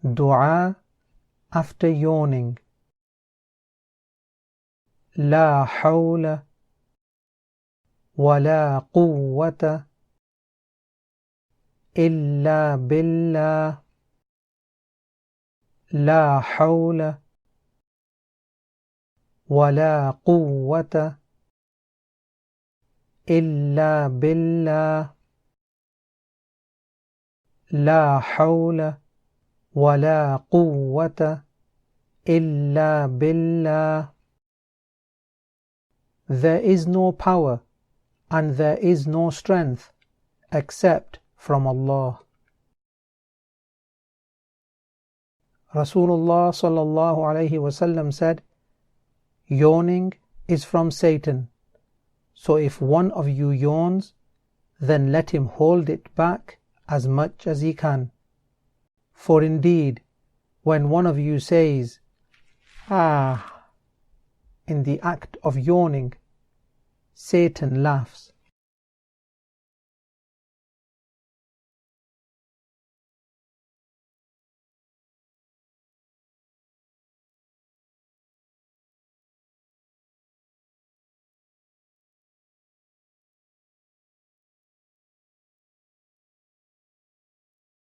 Dua after yawning. La hawla wa la quwwata illa billah. La hawla wa la quwwata illa billah. La hawla wa la quwwata illa billah. There is no power and there is no strength except from Allah. Rasulullah sallallahu alayhi wasallam said, yawning is from Satan, so if one of you yawns, then let him hold it back as much as he can. For indeed, when one of you says, in the act of yawning, Satan laughs.